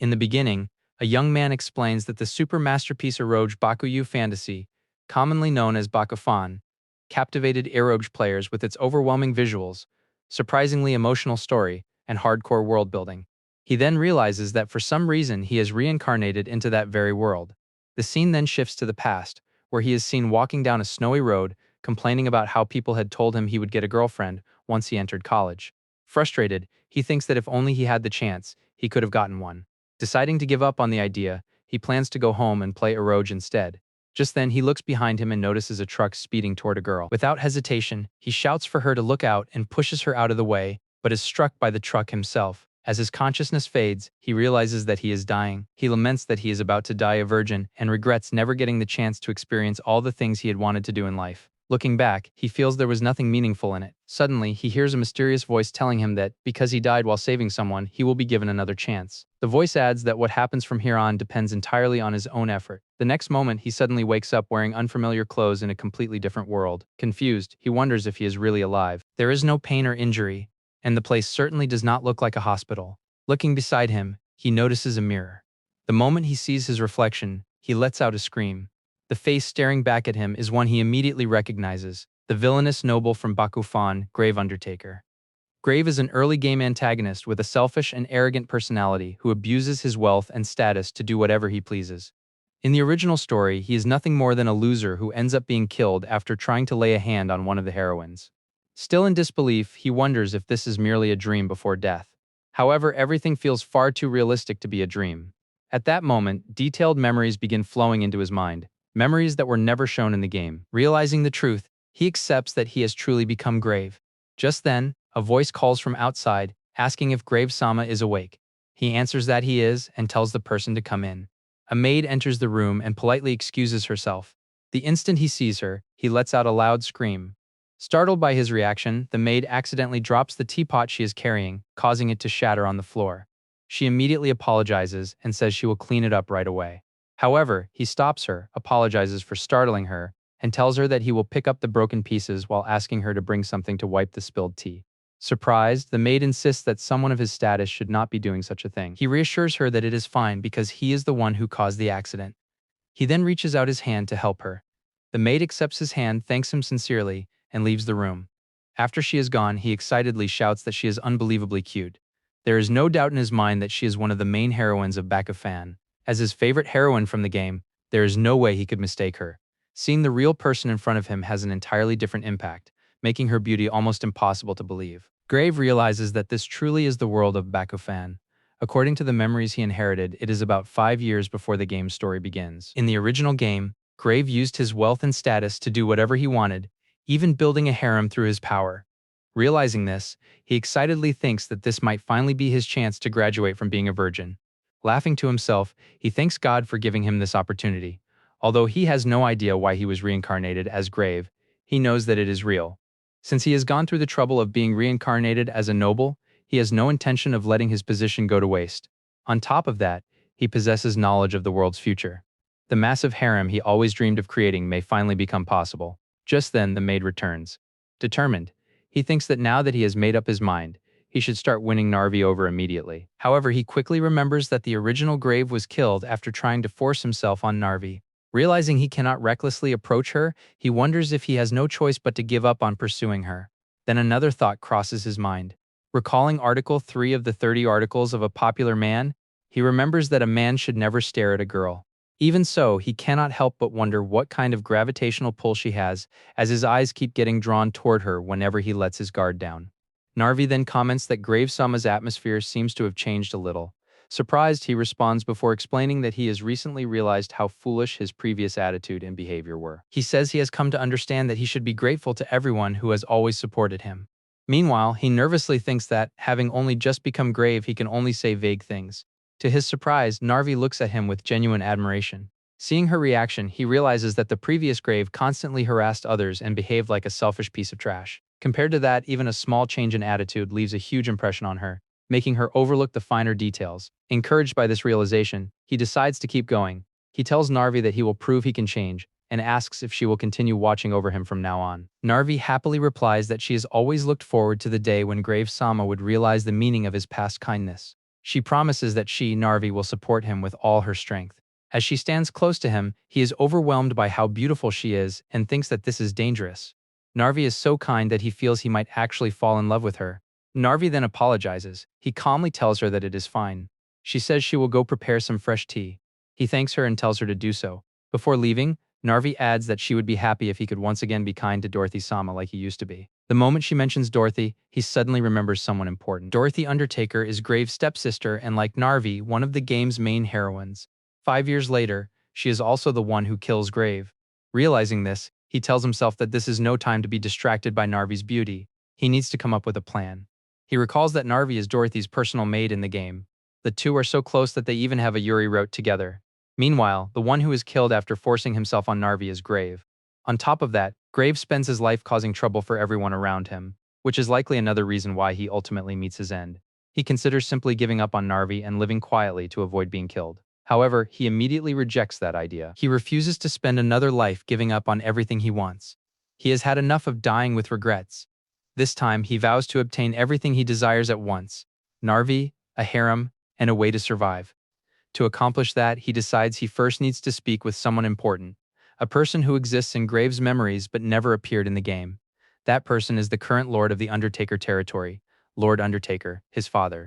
In the beginning, a young man explains that the super masterpiece Eroge Bakuyu fantasy, commonly known as Bakufan, captivated Eroge players with its overwhelming visuals, surprisingly emotional story, and hardcore world building. He then realizes that for some reason he is reincarnated into that very world. The scene then shifts to the past, where he is seen walking down a snowy road, complaining about how people had told him he would get a girlfriend once he entered college. Frustrated, he thinks that if only he had the chance, he could have gotten one. Deciding to give up on the idea, he plans to go home and play Eroge instead. Just then, he looks behind him and notices a truck speeding toward a girl. Without hesitation, he shouts for her to look out and pushes her out of the way, but is struck by the truck himself. As his consciousness fades, he realizes that he is dying. He laments that he is about to die a virgin and regrets never getting the chance to experience all the things he had wanted to do in life. Looking back, he feels there was nothing meaningful in it. Suddenly, he hears a mysterious voice telling him that, because he died while saving someone, he will be given another chance. The voice adds that what happens from here on depends entirely on his own effort. The next moment, he suddenly wakes up wearing unfamiliar clothes in a completely different world. Confused, he wonders if he is really alive. There is no pain or injury, and the place certainly does not look like a hospital. Looking beside him, he notices a mirror. The moment he sees his reflection, he lets out a scream. The face staring back at him is one he immediately recognizes, the villainous noble from Bakufan, Grave Undertaker. Grave is an early game antagonist with a selfish and arrogant personality who abuses his wealth and status to do whatever he pleases. In the original story, he is nothing more than a loser who ends up being killed after trying to lay a hand on one of the heroines. Still in disbelief, he wonders if this is merely a dream before death. However, everything feels far too realistic to be a dream. At that moment, detailed memories begin flowing into his mind. Memories that were never shown in the game. Realizing the truth, he accepts that he has truly become Grave. Just then, a voice calls from outside, asking if Grave-sama is awake. He answers that he is and tells the person to come in. A maid enters the room and politely excuses herself. The instant he sees her, he lets out a loud scream. Startled by his reaction, the maid accidentally drops the teapot she is carrying, causing it to shatter on the floor. She immediately apologizes and says she will clean it up right away. However, he stops her, apologizes for startling her, and tells her that he will pick up the broken pieces while asking her to bring something to wipe the spilled tea. Surprised, the maid insists that someone of his status should not be doing such a thing. He reassures her that it is fine because he is the one who caused the accident. He then reaches out his hand to help her. The maid accepts his hand, thanks him sincerely, and leaves the room. After she is gone, he excitedly shouts that she is unbelievably cute. There is no doubt in his mind that she is one of the main heroines of Bakufan. As his favorite heroine from the game, there is no way he could mistake her. Seeing the real person in front of him has an entirely different impact, making her beauty almost impossible to believe. Grave realizes that this truly is the world of Bakufan. According to the memories he inherited, it is about 5 years before the game's story begins. In the original game, Grave used his wealth and status to do whatever he wanted, even building a harem through his power. Realizing this, he excitedly thinks that this might finally be his chance to graduate from being a virgin. Laughing to himself, he thanks God for giving him this opportunity. Although he has no idea why he was reincarnated as Grave, he knows that it is real. Since he has gone through the trouble of being reincarnated as a noble, he has no intention of letting his position go to waste. On top of that, he possesses knowledge of the world's future. The massive harem he always dreamed of creating may finally become possible. Just then, the maid returns. Determined, he thinks that now that he has made up his mind, he should start winning Narvi over immediately. However, he quickly remembers that the original Grave was killed after trying to force himself on Narvi. Realizing he cannot recklessly approach her, he wonders if he has no choice but to give up on pursuing her. Then another thought crosses his mind. Recalling Article 3 of the 30 Articles of a Popular Man, he remembers that a man should never stare at a girl. Even so, he cannot help but wonder what kind of gravitational pull she has, as his eyes keep getting drawn toward her whenever he lets his guard down. Narvi then comments that Grave-sama's atmosphere seems to have changed a little. Surprised, he responds before explaining that he has recently realized how foolish his previous attitude and behavior were. He says he has come to understand that he should be grateful to everyone who has always supported him. Meanwhile, he nervously thinks that, having only just become Grave, he can only say vague things. To his surprise, Narvi looks at him with genuine admiration. Seeing her reaction, he realizes that the previous Grave constantly harassed others and behaved like a selfish piece of trash. Compared to that, even a small change in attitude leaves a huge impression on her, making her overlook the finer details. Encouraged by this realization, he decides to keep going. He tells Narvi that he will prove he can change, and asks if she will continue watching over him from now on. Narvi happily replies that she has always looked forward to the day when Grave-sama would realize the meaning of his past kindness. She promises that she, Narvi, will support him with all her strength. As she stands close to him, he is overwhelmed by how beautiful she is and thinks that this is dangerous. Narvi is so kind that he feels he might actually fall in love with her. Narvi then apologizes. He calmly tells her that it is fine. She says she will go prepare some fresh tea. He thanks her and tells her to do so. Before leaving, Narvi adds that she would be happy if he could once again be kind to Dorothy-sama like he used to be. The moment she mentions Dorothy, he suddenly remembers someone important. Dorothy Undertaker is Grave's stepsister and, like Narvi, one of the game's main heroines. 5 years later, she is also the one who kills Grave. Realizing this, he tells himself that this is no time to be distracted by Narvi's beauty. He needs to come up with a plan. He recalls that Narvi is Dorothy's personal maid in the game. The two are so close that they even have a Yuri route together. Meanwhile, the one who is killed after forcing himself on Narvi is Grave. On top of that, Grave spends his life causing trouble for everyone around him, which is likely another reason why he ultimately meets his end. He considers simply giving up on Narvi and living quietly to avoid being killed. However, he immediately rejects that idea. He refuses to spend another life giving up on everything he wants. He has had enough of dying with regrets. This time, he vows to obtain everything he desires at once: Narvi, a harem, and a way to survive. To accomplish that, he decides he first needs to speak with someone important, a person who exists in Grave's memories but never appeared in the game. That person is the current Lord of the Undertaker territory, Lord Undertaker, his father.